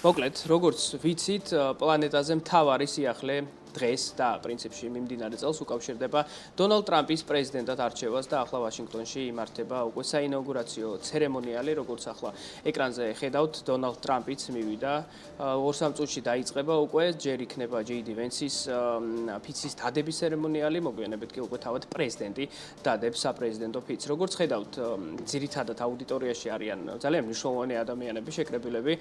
მოკლედ, როგორც ვიცით, პლანეტაზე მთავარი სიახლე დღეს და პრინციპში მიმდინარე წელს უკავშირდება დონალდ ტრამპის პრეზიდენტად არჩევას და ახლა ვაშინგტონში იმართება უკვე საინაუგურაციო ცერემონიალი, როგორც ახლა ეკრანზე ხედავთ, დონალდ ტრამპიც მივიდა 2-3 წუთში დაიწყება უკვე, ჯერ იქნება ჯეიდი ვენსის ფიცის დადების ცერემონიალი, მოგვიანებით კი უკვე თავად პრეზიდენტი დადებს საპრეზიდენტო ფიცს. როგორც ხედავთ, ძირითადად აუდიტორიაში არიან ძალიან მნიშვნელოვანი ადამიანები, შეკრებილები,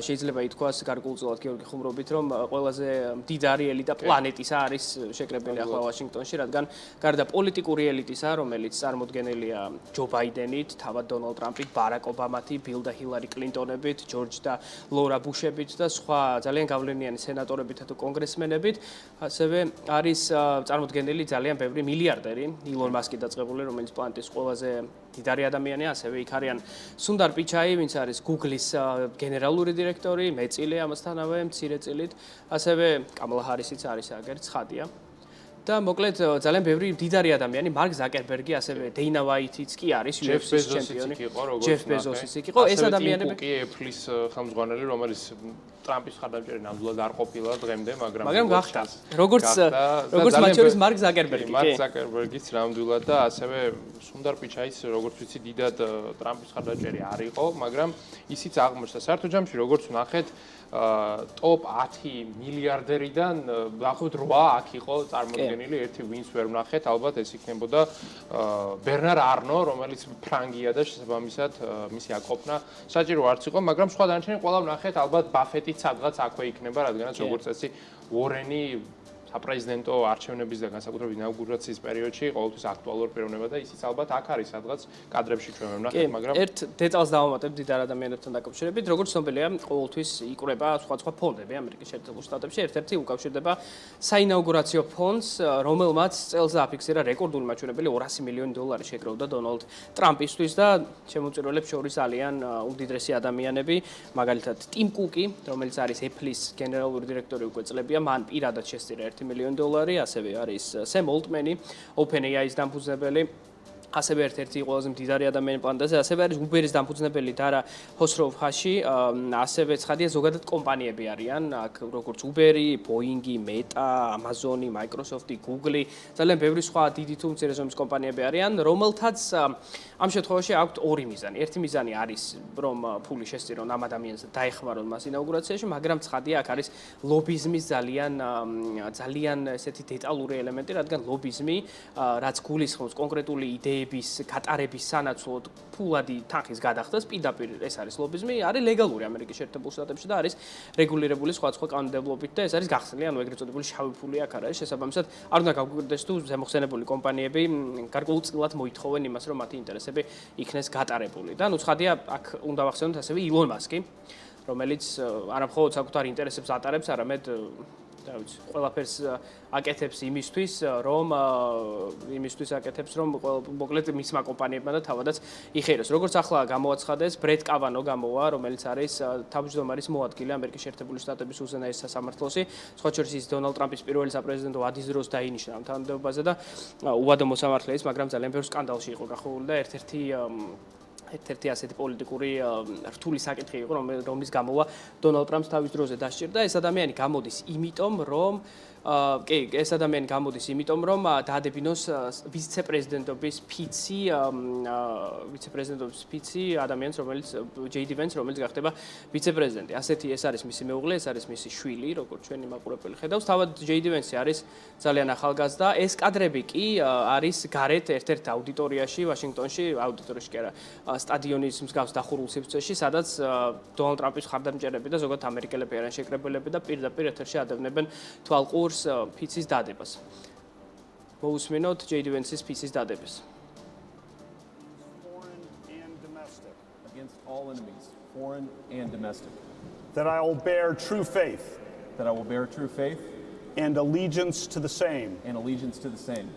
შეიძლება ითქვას გარკვეულწილად გიორგი ხუმრობით, რომ ყველაზე მდიდარი ელიტა პლანეტისა არის შეკრებილი ახლა ვაშინგტონში, რადგან გარდა პოლიტიკური ელიტისა, რომელიც წარმოდგენილია ჯო ბაიდენით, თავად დონალდ ტრამპით, ბარაკ ობამათი, ბილ და ჰილარი კლინტონებით, ჯორჯ და ლორა ბუშებით და სხვა ძალიან გავლენიანი სენატორებით და კონგრესმენებით, ასევე არის წარმოდგენილი ძალიან ბევრი მილიარდერი, ილონ მასკი დაწყებული, რომელიც პლანეტის ყველაზე მდიდარი ადამიანია, ასევე იქ არიან სუნდარ პიჩაი, ვინც არის Google-ის გენერალური დირექტორი, მეწილე ამასთანავე მცირე წილით, ასევე კამალა ჰარისიც არის აგერ ცხადია. და მოკლედ ძალიან ბევრი მდიდარი ადამიანი, მარკ ზაკერბერგი, ასევე დეინა ვაითიც კი არის UFC-ის ჩემპიონი. ჯეფ ბეზოსიც იქ იყო, ეს ადამიანები კი Apple-ის ხელმძღვანელი, რომელიც ტრამპის ხარდამჭერი ნამდვილად არ ყოფილა დღემდე, მაგრამ გახდა. როგორც მათ შორის მარკ ზაკერბერგი, მარკ ზაკერბერგიც ნამდვილად და ასევე სუნდარ პიჩაის, როგორც ვიცი, დიდად ტრამპის ხარდამჭერი არ იყო, მაგრამ ისიც აღმოჩნდა საერთო ჯამში, როგორც ვნახეთ, ტოპ 10 მილიარდერიდან დაახლოებით 8 აქ იყო წარმოდგენილი, ერთი ვინც ვერ ვნახეთ, ალბათ ეს იქნებოდა ბერნარ არნო, რომელიც ფრანგია და შესაბამისად მისი აკოპნა საჭირო არც იყო, მაგრამ სხვა დანარჩენი ყველა ვნახეთ, ალბათ ბაფეტიც სადღაც აქვე იქნება, რადგანაც როგორც წესი უორენი საპრეზიდენტო არჩევნების და განსაკუთრებით ინაუგურაციის პერიოდში ყოველთვის აქტუალური პიროვნება და ისიც ალბათ აქ არის სადღაც კადრებში ჩვენ ვნახეთ, მაგრამ ერთ დეტალს დავამატებ დიდარ ადამიანებთან დაკავშირებით, როგორც ცნობილია, ყოველთვის იკვრება სხვადასხვა ფონდები ამერიკის შეერთებულ შტატებში, ერთ-ერთი უკავშირდება საინაუგურაციო ფონდს, რომელმაც წელს აფიქსირა რეკორდული მაჩვენებელი $200 მილიონი შეკროვდა დონალდ ტრამპისთვის და შემოწირულებს შორის ალიან უმდიდრესი ადამიანები, მაგალითად ტიმ კუკი, რომელიც არის Apple-ის გენერალური დირექტორი უკვე წლებია, მან პირადად შესწირა $1 მილიონი, ასევე არის სემ ოლტმენი, OpenAI-ის დამფუძნებელი, ასევე ერთ-ერთი ყველაზე მდიდარი ადამიანი პლანეტაზე, ასევე არის Uber-ის დამფუძნებელი დარა ხოსროვ-ჰაში, ასევე ცხადია ზოგადად კომპანიები არიან, აქ როგორც Uber-ი, Boeing-ი, Meta, Amazon-ი, Microsoft-ი, Google-ი, ძალიან ბევრი სხვა დიდი თუ მცირე ზომის კომპანიები არიან, რომელთაც ამ შემთხვევაში აქვთ ორი მიზანი. ერთი მიზანი არის, რომ ფული შესწირონ ამ ადამიანს და დაეხმარონ მას ინაუგურაციაში, მაგრამ ცხადია აქ არის ლობიზმის ძალიან ესეთი დეტალური ელემენტი, რადგან ლობიზმი, რაც გულისხმობს კონკრეტული იდეების გატარების სანაცვლოდ ფულადი თანხის გადახდას, პირდაპირ ეს არის ლობიზმი, არის ლეგალური ამერიკის შეერთებულ შტატებში და არის რეგულირებული სხვადასხვა კანონმდებლობით და ეს არის გახსნილი, ანუ ეგრეთ წოდებული შავი ფული აქ არ არის, შესაბამისად არ უნდა გავგვირდეს თუ ზემოხსენებული კომპანიები გარკვეულწილად მოითხოვენ იმას, რომ მათი ინტერესები იქნეს გატარებული. და ნუ ცხადია, აქ უნდა ვახსენოთ ასევე ილონ მასკი, რომელიც არამხოლოდ საკუთარ ინტერესებს ატარებს, არამედ ყველაფერს აკეთებს იმისთვის, რომ მოკლედ მისმა კომპანიებმა და თავადაც იხეროს. როგორც ახლა გამოაცხადეს, ბრედ კავანო გამოვა, რომელიც არის თავმჯდომარის მოადგილე ამერიკის შეერთებული შტატების უზენაეს სასამართლოში. სხვა შორის ის დონალდ ტრამპის პირველი საპრეზიდენტო ვადის დროს დაინიშნა ამ თანამდებობაზე და უვადო მოსამართლე ის, მაგრამ ძალიან ბევრ სკანდალში იყო გახურული და ერთ-ერთი ასეთი პოლიტიკური რთული საკითხი იყო, რომლის გამოვა დონალდ ტრამპს თავის დროზე დასჭირდა. ეს ადამიანი გამოდის იმიტომ, რომ დაადებინოს ვიცე-პრეზიდენტობის ფიცი ადამიანს, რომელიც ჯეიდი ვენს, რომელიც გახდება ვიცე-პრეზიდენტი. ასეთი ეს არის მისი მეუღლე, ეს არის მისი შვილი, როგორც ჩვენი მაყურებელი ხედავს. თავად ჯეიდი ვენსი არის ძალიან ახალგაზრდა. ეს კადრები კი არის გარეთ ერთ-ერთ აუდიტორიაში, ვაშინგტონში, კი არა, სტადიონის მსგავს დახურულ სივრცეში, სადაც დონალდ ტრამპის ხარდამჭერები და ზოგადად ამერიკელები არიან შეკრებილები და პირდაპირ ეთერში ადევნებენ თვალყურს ფიცის დადებას. მოусმინოთ ჯეიდი ვენსის ფიცის დადებას. Against all enemies, foreign and domestic. That I will bear true faith. That I will bear true faith. And allegiance to the same. And allegiance to the same.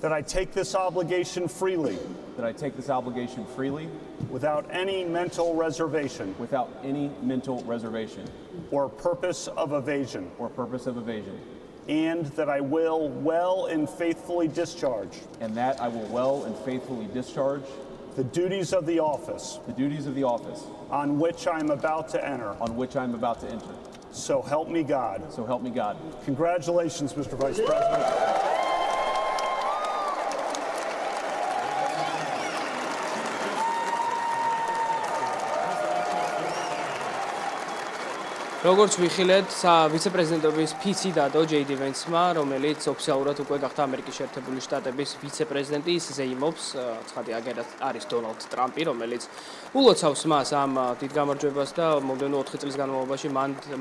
That I take this obligation freely. That I take this obligation freely. Without any mental reservation. Without any mental reservation. Or purpose of evasion. Or purpose of evasion. And that I will well and faithfully discharge. And that I will well and faithfully discharge. the duties of the office on which I am about to enter. So help me God. So help me God. Congratulations, Mr. Vice President. როგორც ვიხილეთ, ვიცე-პრეზიდენტობის ფიცი დადო ჯეიდი ვენსმა, რომელიც ოფიციალურად უკვე გახდა ამერიკის შეერთებული შტატების ვიცე-პრეზიდენტი, ის ზეიმობს, ცხადი აგერად არის დონალდ ტრამპი, რომელიც ულოცავს მას ამ დიდ გამარჯვებას და მომდევნო 4 წლის განმავლობაში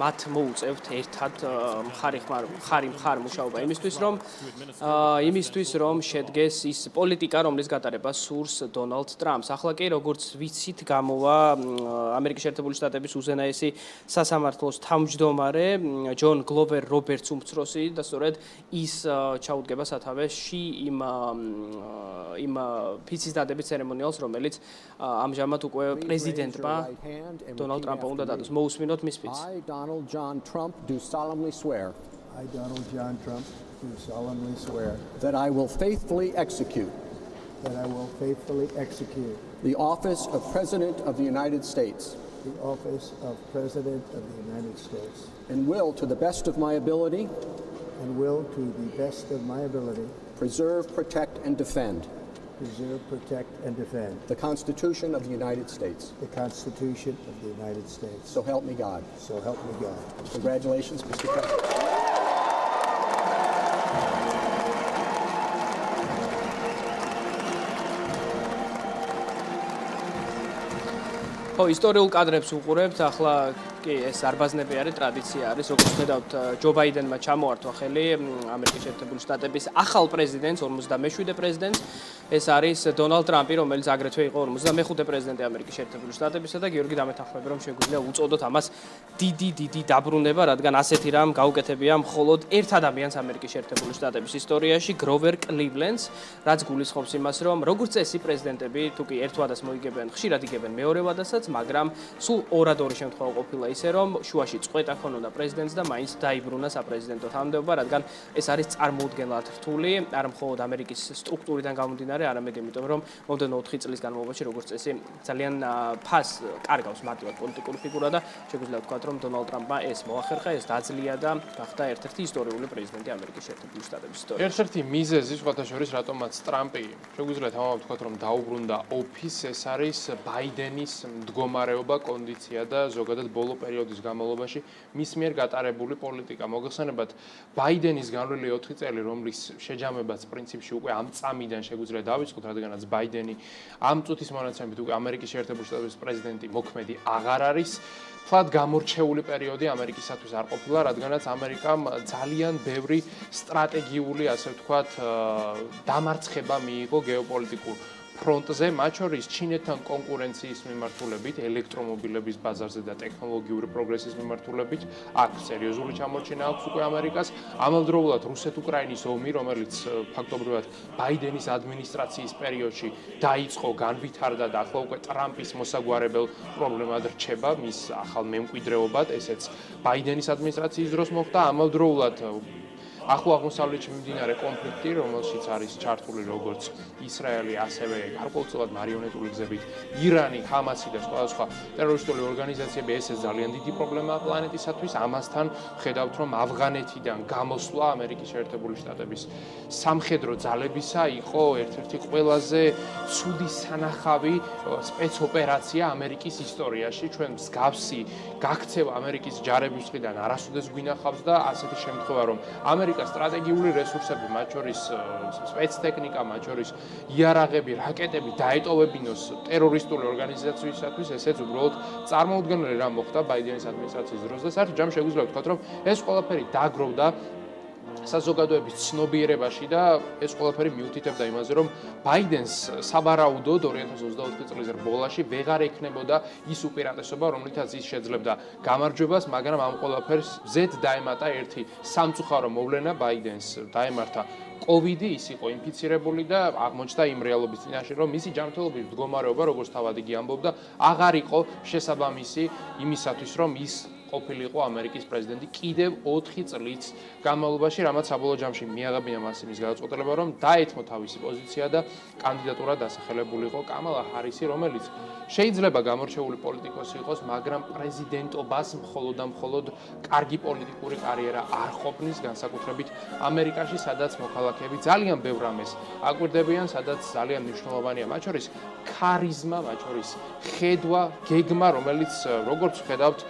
მათ მოუწევთ ერთად მხარ მუშაობა იმისთვის, რომ შედგეს ის პოლიტიკა, რომლის გატარებას სურს დონალდ ტრამპს. ახლა კი, როგორც ვიცით, გამოვა ამერიკის შეერთებული შტატების უზენაესი სასამართლო თავმჯდომარე ჯონ გლოვერ რობერტს უმცროსი და სწორედ ის ჩაუდგება სათავეში იმ ფიცის დადების ცერემონიალს, რომელიც ამჟამად უკვე პრეზიდენტმა დონალდ ტრამპმა უნდა დადოს. მოусმინოთ მის ფიცს. I, Donald John Trump, do solemnly swear I, Donald John Trump, do solemnly swear that I will faithfully execute the office of President of the United States the office of President of the United States and will, to the best of my ability, preserve, protect, and defend the Constitution of the United States. So help me God. Congratulations, Mr. President. ხო, ისტორიულ კადრებს უყურებთ, ახლა კი ეს არბაზნები არის, ტრადიცია არის, როგორც ხედავთ, ჯო ბაიდენმა ჩამოართვა ხელი ამერიკის შეერთებული შტატების ახალ პრეზიდენტს, 57-ე პრეზიდენტს. ეს არის დონალდ ტრამპი, რომელიც აგრეთვე იყო 55-ე პრეზიდენტი ამერიკის შეერთებული შტატებისა და გიორგი დამეთანხმება, რომ შეგვიძლია უწოდოთ ამას დიდი დაბრუნება, რადგან ასეთი რამ გაუკეთებია მხოლოდ ერთ ადამიანს ამერიკის შეერთებული შტატების ისტორიაში, გროვერ კლივლენდს, რაც გულისხმობს იმას, რომ როგორც წესი პრეზიდენტები თუ კი ერთ ვადას მოიგებენ, ხშირად იგებენ მეორე ვადასაც, მაგრამ სულ ორადორი შემთხვევა ყოფილა ისე, რომ შუაში წყვეტა ქონოდა პრეზიდენტს და მაინც დაიბრუნა საპრეზიდენტო თანამდებობა, რადგან ეს არის წარმოუდგენლად რთული, არა მხოლოდ ამერიკის სტრუქტურიდან გამომდინარე, არამედ იმიტომ, რომ მომდევნო 4 წლის განმავლობაში, როგორც წესი, ძალიან ფასს კარგავს მარტივად პოლიტიკური ფიგურა და შეგვიძლია ვთქვათ, რომ დონალდ ტრამპმა ეს მოახერხა, ეს დაძლია და გახდა ერთ-ერთი ისტორიული პრეზიდენტი ამერიკის შეერთებული შტატების ისტორიაში. ერთ-ერთი მიზეზი, სხვათა შორის, რატომაც ტრამპი შეგვიძლია თავად ვთქვათ, რომ დაუბრუნდა ოფისს, ეს არის ბაიდენის მდგომარეობა, კონდიცია და ზოგადად ბოლო პერიოდის განმავლობაში მის მიერ გატარებული პოლიტიკა. მოგეხსენებათ, ბაიდენის განვლილი 4 წელი, რომლის შეჯამებაც პრინციპში უკვე ამ წამიდან შეგვიძლია დავიწყოთ, რადგანაც ბაიდენი ამ წუთის მონაცემებით უკვე ამერიკის შეერთებული შტატების პრეზიდენტი მოქმედი აღარ არის. თლად გამორჩეული პერიოდი ამერიკისათვის არ ყოფილა, რადგანაც ამერიკამ ძალიან ბევრი სტრატეგიული, ასე ვთქვათ, დამარცხება მიიღო გეოპოლიტიკურ ფრონტზე, მათ შორის ჩინეთთან კონკურენციის მიმართულებით, ელექტრომობილების ბაზარზე და ტექნოლოგიური პროგრესის მიმართულებით, აქ სერიოზული ჩამორჩენა აქვს უკვე ამერიკას. ამავდროულად რუსეთ-უკრაინის ომი, რომელიც ფაქტობრივად ბაიდენის ადმინისტრაციის პერიოდში დაიწყო, განვითარდა და ახლა უკვე ტრამპის მოსაგვარებელ პრობლემად რჩება, მის ახალ მემკვიდრეობად, ესეც ბაიდენის ადმინისტრაციის დროს მოხდა. ამავდროულად ახლო აღმოსავლეთში მიმდინარე კონფლიქტი, რომელშიც არის ჩართული როგორც ისრაელი, ასევე გარკვეულწილად მარიონეტული გზებით ირანი, ჰამასი და სხვადასხვა ტერორისტული ორგანიზაციები, ესეც ძალიან დიდი პრობლემაა პლანეტისათვის. ამასთან ხედავთ, რომ ავღანეთიდან გამოსვლა ამერიკის შეერთებული შტატების სამხედრო ძალებისა იყო ერთ-ერთი ყველაზე ცუდი სანახავი სპეცოპერაცია ამერიკის ისტორიაში. ჩვენ მსგავსი გაქცევა ამერიკის ჯარების მხრიდან არასოდეს გვინახავს და ასეთი შემთხვევა, რომ ამერიკას სტრატეგიული რესურსები, მათ შორის სპეცტექნიკა, მათ შორის იარაღები, რაკეტები დაეტოვებინოს ტერორისტული ორგანიზაციისათვის, ესეც უბრალოდ წარმოუდგენელი რამ მოხდა ბაიდენის ადმინისტრაციის დროს და საერთოდ ჯამში შეგვიძლია ვთქვათ, რომ ეს ყველაფერი დაგროვდა საზოგადოების ცნობიერებაში და ეს ყველაფერი მიუთითებდა იმაზე, რომ ბაიდენს საბარაუდოდ 2024 წლის ბოლოში ვეღარ ექნებოდა ის უპირატესობა, რომლითაც ის შეძლებდა გამარჯვებას, მაგრამ ამ ყველაფერს ზედ დაემატა ერთი სამწუხარო მოვლენა. ბაიდენს დაემართა COVID, ის იყო ინფიცირებული და აღმოჩნდა იმ რეალობის წინაშე, რომ მისი ჯანმრთელობის მდგომარეობა, როგორც თავად იგი ამბობდა, აღარ იყო შესაბამისი იმისათვის, რომ ის ყოფილიყო ამერიკის პრეზიდენტი კიდევ 4 წლის განმავლობაში, რამაც საბოლოო ჯამში მიაღებინა მას იმის გადაწყვეტილება, რომ დაეთმო თავისი პოზიცია და კანდიდატურა დასახელებულიყო კამალა ჰარისი, რომელიც შეიძლება გამორჩეული პოლიტიკოსი იყოს, მაგრამ პრეზიდენტობას მხოლოდ და მხოლოდ კარგი პოლიტიკური კარიერა არ ყოფნის, განსაკუთრებით ამერიკაში, სადაც მოქალაქეები ძალიან ბევრ რამეს აკვირდებიან, სადაც ძალიან მნიშვნელოვანია მათ შორის ქარიზმა, მათ შორის ხედვა, გეგმა, რომელიც როგორც ვხედავთ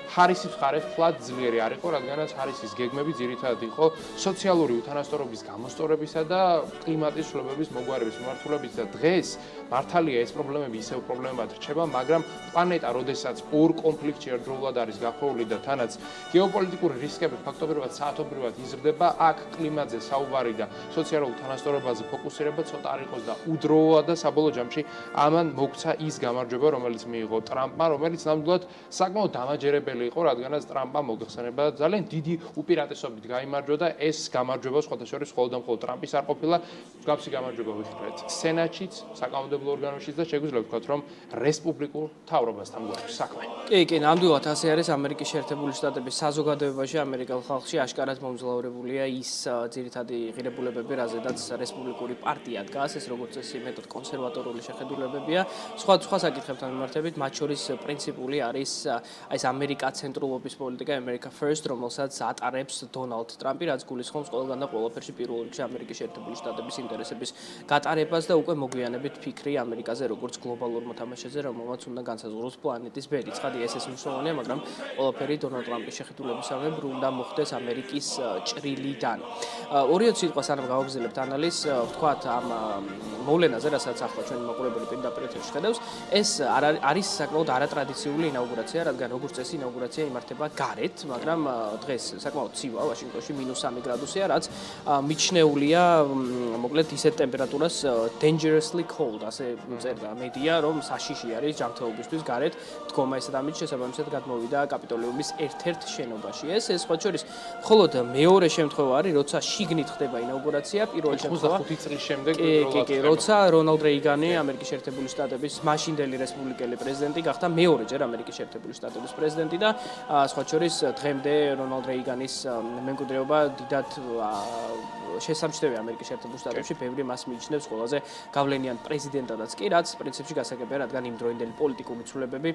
ჰარისის მხარეს ფლად ძლიერი არ იყო, რადგანაც ჰარისის გეგმები ძირითადად იყო სოციალური უთანასწორობის გამოსწორებისა და კლიმატის ცვლილებების მოგვარების მიმართულებით და დღეს მართალია ეს პრობლემები ისევ პრობლემად რჩება, მაგრამ პლანეტა, როდესაც ორ კონფლიქტში ერთდროულად არის გახვეული და თანაც გეოპოლიტიკური რისკები ფაქტობრივად საათობრივად იზრდება, აქ კლიმატზე საუბარი და სოციალურ უთანასწორობაზე ფოკუსირება ცოტა არ იყოს და უდროოა და საბოლოო ჯამში ამან მოგცა ის გამარჯვება, რომელიც მიიღო ტრამპმა, რომელიც ნამდვილად საკმაოდ დამაჯერებელი იყო, რადგანაც ტრამპმა მოგეხსენება ძალიან დიდი უპირატესობით გაიმარჯვა და ეს გამარჯვება სხვათა შორის მხოლოდ და მხოლოდ ტრამპის არ ყოფილა, მსგავსი გამარჯვება ვიხდეთ სენატშიც, საკანონმდებლო ორგანოშიც და შეგვიძლია ვთქვათ, რომ რესპუბლიკურ მთავრობასთან გვაქვს საქმე. კი, ნამდვილად ასე არის. ამერიკის შეერთებული შტატების საზოგადოებაში, ამერიკელ ხალხში აშკარად მომძლავრებულია ის ძირითადი ღირებულებები, რაზედაც რესპუბლიკური პარტია დგას, ეს როგორც წესი მეტად კონსერვატორული შეხედულებებია. სხვა საკითხებთან მიმართებით, მათ შორის პრინციპული არის ეს ამერიკაცენტრულობის პოლიტიკა, America First, რომელსაც ატარებს დონალდ ტრამპი, რაც გულისხმობს ყველგან და ყველაფერში პირველ რიგში ამერიკის შეერთებული შტატების ინტერესების გატარებას და უკვე მოგვიანებით ფიქრი ამერიკაზე როგორც გლობალურ მოთამაშეზე, რომელმაც უნდა განსაზღვროს პლანეტის ბედი. ცხადია, ეს მნიშვნელოვანია, მაგრამ ყველაფერი დონალდ ტრამპის შეხედულებისამებრ უნდა მოხდეს ამერიკის ჭრილიდან. 2 სიტყვა სანამ გავაგზავნებთ ანალიზს, ვთქვათ ამ მოვლენაზე, რასაც ახლა ჩვენი მაყურებელი პირდაპირ ეთერში ხედავს, ეს არის საკმაოდ არატრადიციული ინაუგურაცია, რადგან როგორც წესი ინაუგურაცია იმართება გარეთ, მაგრამ დღეს საკმაოდ ცივა ვაშინგტონში -3 გრადუსია, რაც მიჩნეულია მოკლედ ისეთ ტემპერატურას dangerously cold, ასე წერდა მედია, რომ საშიში არის ჯანმრთელობისთვის გარეთ დგომა, ესეც ამით შესაბამისად გადმოვიდა კაპიტოლიუმის ერთ-ერთ შენობაში. ეს სხვა შორის მხოლოდ მეორე შემთხვევა არის, როცა შიგნით ხდება ინაუგურაცია, პირველი შემთხვევა 5 წლის შემდეგ კი, როცა რონალდ რეიგანი, ამერიკის შეერთებული შტატების მაშინდელი რესპუბლიკელი პრეზიდენტი გახდა მეორეჯერ ამერიკის შეერთებული შტატების პრეზიდენტი და სხვა შორის დღემდე რონალდ რეიგანის მემკვიდრეობა დიდად შესამჩნევია ამერიკის შეერთებულ შტატებში, ბევრი მას მიიჩნევს ყველაზე გავლენიან პრეზიდენტადაც კი, რაც პრინციპში გასაგებია, რადგან იმდროინდელი პოლიტიკური ცვლილებები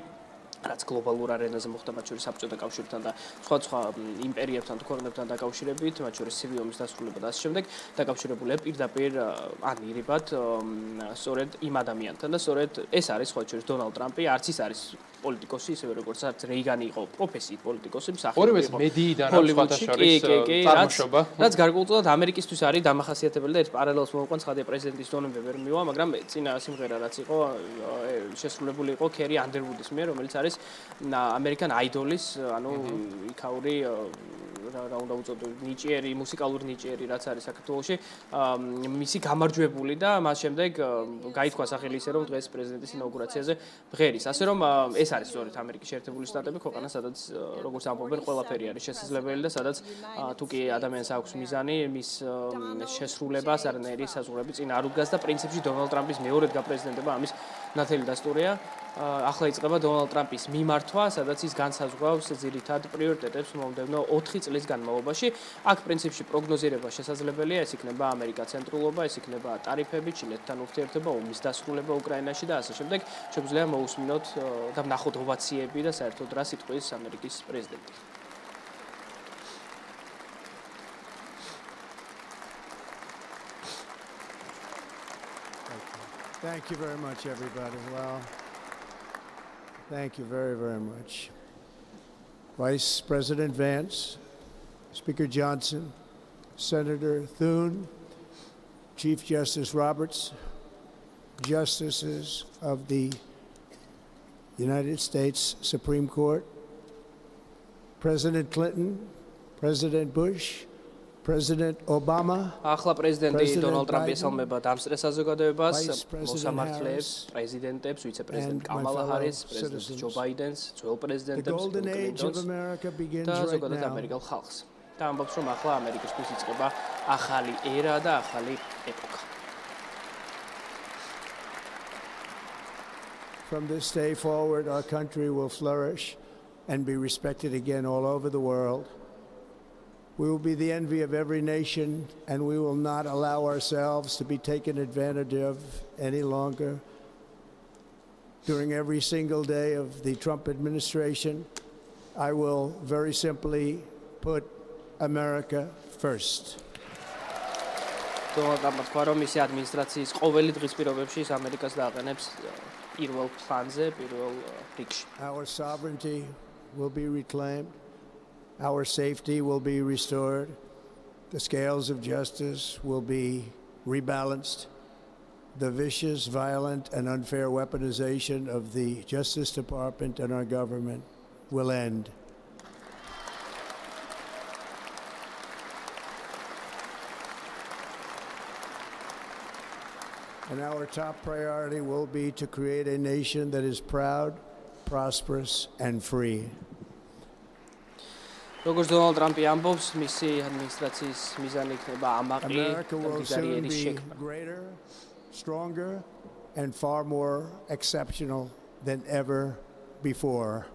რაც გლობალურ არენაზე მოხდა მათ შორის საბჭოთა კავშირთან და სხვა იმპერიებთან თუ ქვეყნებთან დაკავშირებით, მათ შორის ცივი ომის დასრულება და ასე შემდეგ, დაკავშირებულია პირდაპირ ანირებად სწორედ იმ ადამიანთან და სწორედ ეს არის სხვა შორის დონალდ ტრამპი, არც ის არის პოლიტიკოსი, ისევე როგორც არც რეიგანი იყო პროფესიით პოლიტიკოსი, მსახიობი. ორივეს მედიიდან სხვათა შორის წარმოშობა. რაც გარკვეულწილად ამერიკისთვის არის დამახასიათებელი და ერთ პარალელს მოვიყვან, ცხადია პრეზიდენტის დონემდე ვერ მივა, მაგრამ წინა სიმღერა რაც იყო შესრულებული იყო ქერი ანდერვუდის მიერ, რომელიც არის American Idol-ის, ანუ იქაური რა უნდა უწოდოთ, ნიჭიერი, მუსიკალური ნიჭიერი, რაც არის საქართველოში, მისი გამარჯვებული და მას შემდეგ გაითქვა სახელი ისე, რომ დღეს პრეზიდენტის ინაუგურაციაზე ბღერის. ასე რომ ეს არის სწორედ ამერიკის შეერთებული შტატები, ქვეყანა, სადაც როგორც ამბობენ, ყველაფერი არის შესაძლებელი და სადაც თუ კი ადამიანს აქვს მიზანი, მის შესრულებას არანაირი საზღვრები წინ არ უდგას და პრინციპში დონალდ ტრამპის მეორედ გაპრეზიდენტება ამის ნათელი დასტურია. ახლა იწყება დონალდ ტრამპის მიმართვა, სადაც ის განსაზღვრავს ძირითად პრიორიტეტებს მომდევნო 4 წლის განმავლობაში. აქ პრინციპში პროგნოზირება შესაძლებელია, ეს იქნება ამერიკაცენტრულობა, ეს იქნება ტარიფები, ჩინეთთან ურთიერთობა, ომის დასრულება უკრაინაში და ასე შემდეგ. შეგვიძლია მოусმინოთ და ვნახოთ ოვაციები და საერთოდ რა სიტყვის ამერიკის პრეზიდენტი. Thank you very much, everybody. Well, thank you very, very much. Vice President Vance, Speaker Johnson, Senator Thune, Chief Justice Roberts, Justices of the United States Supreme Court, President Clinton, President Bush, President Obama. ახლა პრეზიდენტი დონალდ ტრამპი ესალმება დამსწრე საზოგადოებას, მოსამართლეებს, პრეზიდენტებს, ვიცე-პრეზიდენტ კამალა ჰარის, პრეზიდენტ ჯო ბაიდენს, ძველ პრეზიდენტებს, და ზოგადად ამერიკელ ხალხს. და ამბობს, რომ ახლა ამერიკისთვის იწყება ახალი ერა და ახალი ეპოქა. From this day forward, our country will flourish and be respected again all over the world. We will be the envy of every nation, and we will not allow ourselves to be taken advantage of any longer. During every single day of the Trump administration, I will very simply put America first. დონალდ ტრამპმა თქვა, რომ მისი ადმინისტრაციის ყოველი დღის პირობებში ამერიკას დააყენებს პირველ ფლანზე, პირველ რიგში. Our sovereignty will be reclaimed. Our safety will be restored. The scales of justice will be rebalanced. The vicious, violent, and unfair weaponization of the Justice Department and our government will end. And our top priority will be to create a nation that is proud, prosperous, and free. როგორც დონალდ ტრამპი ამბობს, მისი ადმინისტრაციის მიზანი იქნება ამაყი America will მდიდარი soon ერის be შექმნა. greater, stronger, and far more exceptional than ever before.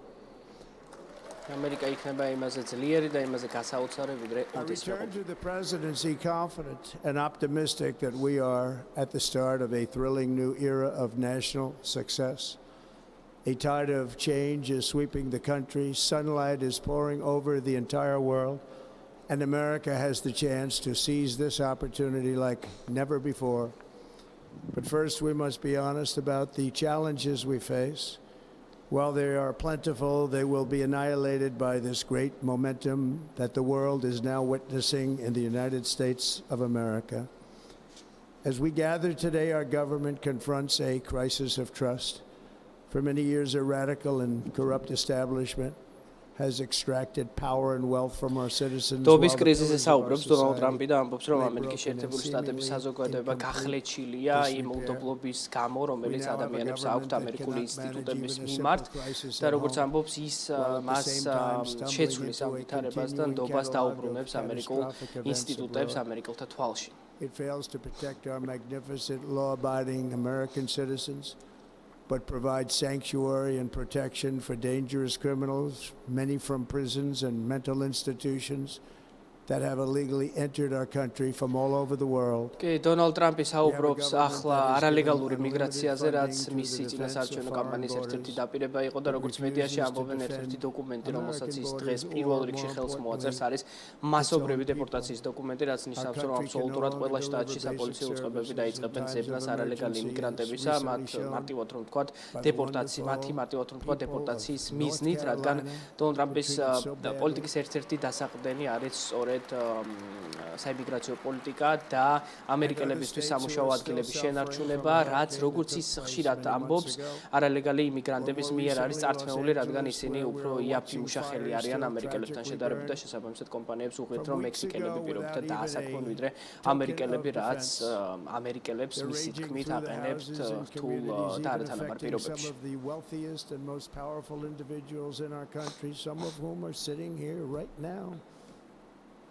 ამერიკა იქნება იმაზე ძლიერი და იმაზე გასაოცარი, ვიდრე I ოდესმე return ყოფილა. to the presidency confident and optimistic that we are at the start of a thrilling new era of national success. A tide of change is sweeping the country, sunlight is pouring over the entire world, and America has the chance to seize this opportunity like never before. But first, we must be honest about the challenges we face. While they are plentiful, they will be annihilated by this great momentum that the world is now witnessing in the United States of America. As we gather today, our government confronts a crisis of trust. For many years, a radical and corrupt establishment has extracted power and wealth from our citizens. დობის კრიზისზე საუბრობს დონალდ ტრამპი და ამბობს, რომ ამერიკის შეერთებული შტატების საზოგადოება გახლეჩილია იმ უდობლობის გამო, რომელიც ადამიანებს აქვთ ამერიკული ინსტიტუტების მიმართ და როგორც ამბობს, ის მას შეცვლის ამ ვითარებას და ნდობას დაუბრუნებს ამერიკულ ინსტიტუტებს ამერიკელთა თვალში. It fails to protect our magnificent, law-abiding American citizens, but provides sanctuary and protection for dangerous criminals, many from prisons and mental institutions that have illegally entered our country from all over the world. კი, დონალდ ტრამპი საუბრობს ახლა არალეგალური მიგრაციაზე, რაც მისი წინასაარჩევნო კამპანიის ერთ-ერთი დაპირება იყო და როგორც მედიაში ამბობენ, ერთ-ერთი დოკუმენტი, რომელსაც ის დღეს პირველ რიგში ხელს მოაწერს, არის მასობრივი დეპორტაციის დოკუმენტი, რაც ნიშნავს, რომ აბსოლუტურად ყველა შტატში საპოლიციო უწყებები დაიწყებენ ძებნას არალეგალი იმიგრანტებისა, მათი მარტივად რომ ვთქვათ, დეპორტაციის მიზნით, რადგან დონალდ ტრამპის პოლიტიკის ერთ-ერთი დასაყრდენი არის სწორედ საიმიგრაციო პოლიტიკა და ამერიკელებისთვის სამუშაო ადგილების შენარჩუნება, რაც როგორც ის ხშირად ამბობს, არალეგალი იმიგრანტების მიერ არის წართმეული, რადგან ისინი უფრო იაფი მუშახელი არიან ამერიკელებთან შედარებით და შესაბამისად კომპანიებს უღირთ, რომ მექსიკელები პირობითად დაასაქმონ, ვიდრე ამერიკელები, რაც ამერიკელებს მისი თქმით აყენებთ რთულ და არათანაბარ პირობებში.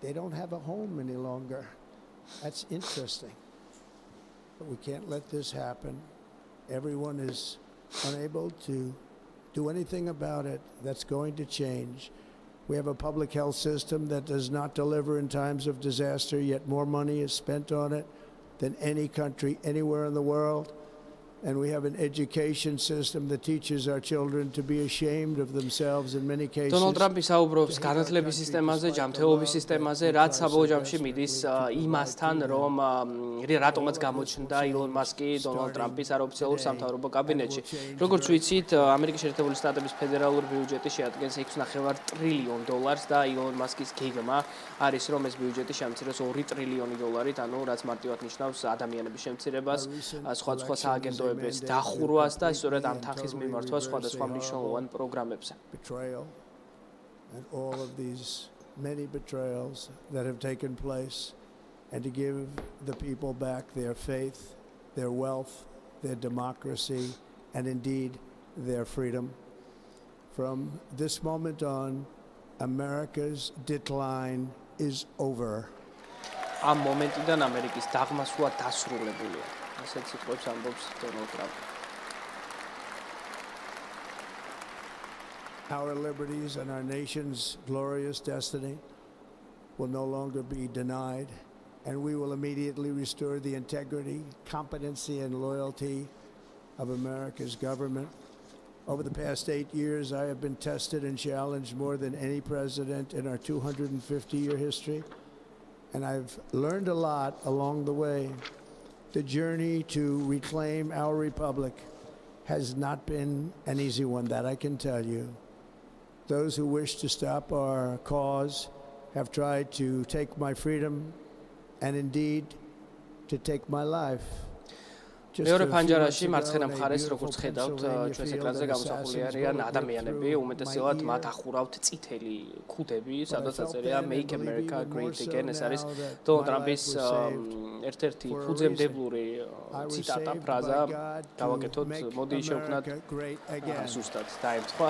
They don't have a home any longer. That's interesting. But we can't let this happen. Everyone is unable to do anything about it. That's going to change. We have a public health system that does not deliver in times of disaster, yet more money is spent on it than any country anywhere in the world. And we have an education system that teaches our children to be ashamed of themselves in many cases. დონალდ ტრამპი საუბრობს განათლების სისტემაზე, ჯანმრთელობის სისტემაზე, რაც საბოლოო ჯამში მიდის იმასთან, რომ რატომაც გამოჩნდა ილონ მასკი დონალდ ტრამპის არაოფიციალურ სამთავრობო კაბინეტში. როგორც ვიცით, ამერიკის შეერთებული შტატების ფედერალური ბიუჯეტი შეადგენს $6.5 ტრილიონ და ილონ მასკის გეგმა არის, რომ ეს ბიუჯეტი შემცირდეს $2 ტრილიონი, ანუ რაც მარტივად ნიშნავს ადამიანების შემცირებას, სხვადასხვა სააგენტოების დახურვას და სწორედ ამ თანხის მიმართვას სხვადასხვა მნიშვნელოვან პროგრამებზე. Betrayal and all of these many betrayals that have taken place, and to give the people back their faith, their wealth, their democracy, and indeed their freedom. From this moment on, America's decline is over. ამ მომენტიდან ამერიკის დაღმასვლა დასრულებულია. ასეთ სიტყვებს ამბობს დონალდ ტრამპი. our liberties and our nation's glorious destiny will no longer be denied, and we will immediately restore the integrity, competency, and loyalty of America's government. Over the past 8 years, I have been tested and challenged more than any president in our 250-year history, and I've learned a lot along the way. The journey to reclaim our republic has not been an easy one, that I can tell you. Those who wish to stop our cause have tried to take my freedom and indeed to take my life. მეორე ფანჯარაში მარცხენა მხარეს როგორც ხედავთ ჩვენს ეკრანზე გამოსახული არიან ადამიანები, უმეტესად მათ ახურავთ წითელი ქუდები, სადაც აწერია Make America Great Again. ეს არის დონალდ ტრამპის ერთ-ერთი ფუძემდებლური ციტატა, ფრაზა. გავაკეთოთ, მოდი შევქმნათ ზუსტად დაემთხვა.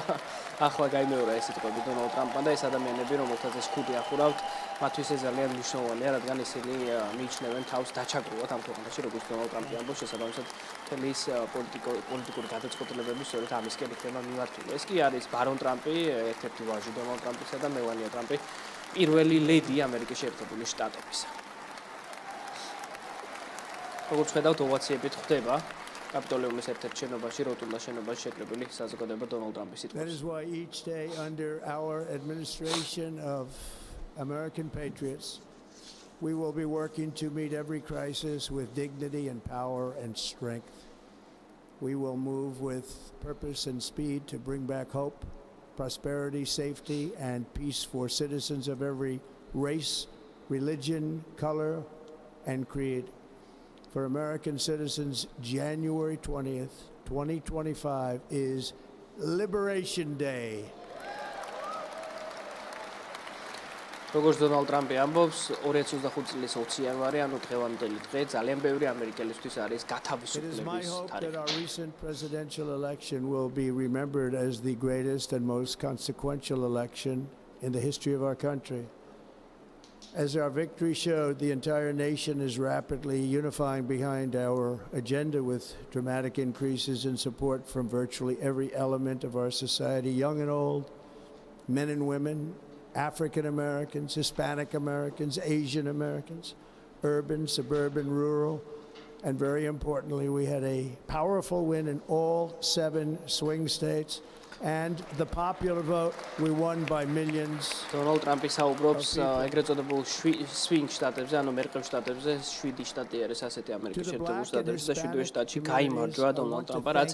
ახლა გაიმეორა ეს სიტყვები დონალდ ტრამპმა და ეს ადამიანები, რომელთაც ეს ქუდი ახურავთ, მათთვის ეს ძალიან მნიშვნელოვანია, რადგან ისინი მიიჩნევენ თავს დაჩაგრულად ამ ქვეყანაში, როგორც დონალდ ტრამპი ამბობს, შესაბამისად მთელი ის პოლიტიკური გადაწყვეტილებები სწორედ ამისკენ იქნება მიმართული. ეს კი არის ბარონ ტრამპი, ერთ-ერთი ვაჟი დონალდ ტრამპისა და მელანია ტრამპი, პირველი ლედი ამერიკის შეერთებული შტატებისა. როგორც ხედავთ, ოვაციებით ხდება კაპიტოლიუმის ერთ-ერთ შენობაში, როტუნდა შენობაში შეკრებილი საზოგადოება დონალდ ტრამპის სიტყვას. That is why each day under our administration of American patriots, we will be working to meet every crisis with dignity and power and strength. We will move with purpose and speed to bring back hope, prosperity, safety, and peace for citizens of every race, religion, color, and creed. For American citizens, January 20th, 2025 is Liberation Day. როგორც დონალდ ტრამპი ამბობს, 2025 წლის 20 იანვარი, ანუ დღევანდელი დღე, ძალიან ბევრი ამერიკელისთვის არის გათავისუფლების It is my hope that თარიღი. our recent presidential election will be remembered as the greatest and most consequential election in the history of our country. As our victory showed, the entire nation is rapidly unifying behind our agenda with dramatic increases in support from virtually every element of our society, young and old, men and women, African Americans, Hispanic Americans, Asian Americans, urban, suburban, rural, and very importantly, we had a powerful win in all 7 swing states, and the popular vote, we won by millions. დონალდ ტრამპი საუბრობს ეგრეთ წოდებულ swing შტატებზე, ანუ მერყევ შტატებზე, 7 შტატი არის ასეთი ამერიკის შეერთებული შტატებში და 7 შტატში გაიმარჯვა დონალდ ტრამპმა, რაც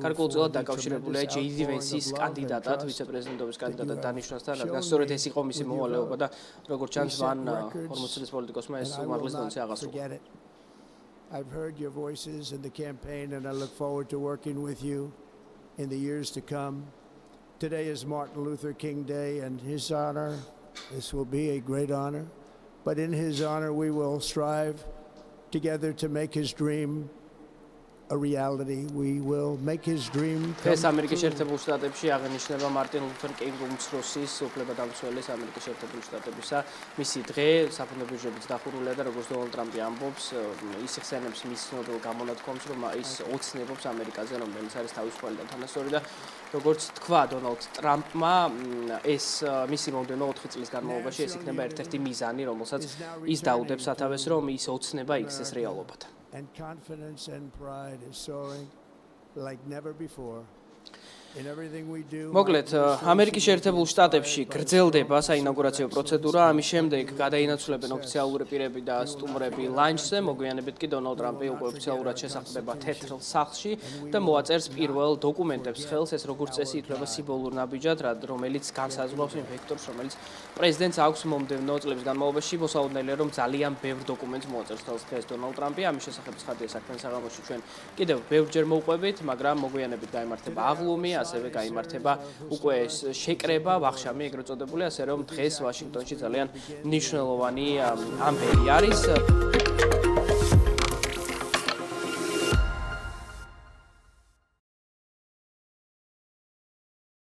გარკვეულწილად დაკავშირებულია ჯეი-დი ვენსის კანდიდატად, ვიცე-პრეზიდენტობის კანდიდატად დანიშვნასთან, რადგან სწორედ ეს იყო მისი მოვალეობა და როგორც ჩანს, მან 40 წლის პოლიტიკოსმა ეს უმაღლეს დონეზე აღასრულა. I've heard your voices in the campaign, and I look forward to working with you in the years to come. Today is Martin Luther King Day, and his honor, this will be a great honor, but in his honor we will strive together to make his dream a reality. We will make his dream come ეს ამერიკის შეერთებულ შტატებში აღნიშნება მარტინ ლუთერ კინგ უმცროსის უფლებადამცველის ამერიკის შეერთებული შტატებისა მისი დღე საფრთხებებით დახურულია და როგორც დონალდ ტრამპი ამბობს ის იხსენებს მის ცნობილ გამონათქვამს რომ ის ოცნებობს ამერიკაზე რომელიც არის თავისუფალი და თანასწორი და როგორც თქვა დონალდ ტრამპმა ეს მისი მომდევნო 4 წლის განმავლობაში ეს იქნება ერთ-ერთი მიზანი რომელსაც ის დაუდებს სათავეს რომ ის ოცნება იქცეს რეალობად. And confidence and pride is soaring like never before. In everything we do. მოკლედ, ამერიკის შეერთებულ შტატებში გრძელდება საინაუგურაციო პროცედურა, ამის შემდეგ გადაინაცვლებენ ოფიციალური პირები და სტუმრები ლანჩზე, მოგვიანებით კი დონალდ ტრამპი უკვე ოფიციალურად შესახება თეთრ სახლში და მოაწერს პირველ დოკუმენტებს ხელს, ეს როგორც წესი ითვლება სიმბოლურ ნაბიჯად, რომელიც განსაზღვრავს იმ ვექტორს, რომელიც პრეზიდენტს აქვს მომდევნო წლების განმავლობაში, მოსაოდნელია რომ ძალიან ბევრ დოკუმენტს მოაწერს ხელს დღეს დონალდ ტრამპი, ამის შესახებ ცხადია საქმის საღამოში ჩვენ კიდევ ბევრჯერ მოვყვებით, მაგრამ მოგვიანებით გაიმართება აღლუმი, ასევე გაიმართება უკვე შეკრება ვახშამი ეგრეთ წოდებული, ასე რომ დღეს ვაშინგტონში ძალიან მნიშვნელოვანი ამბები არის.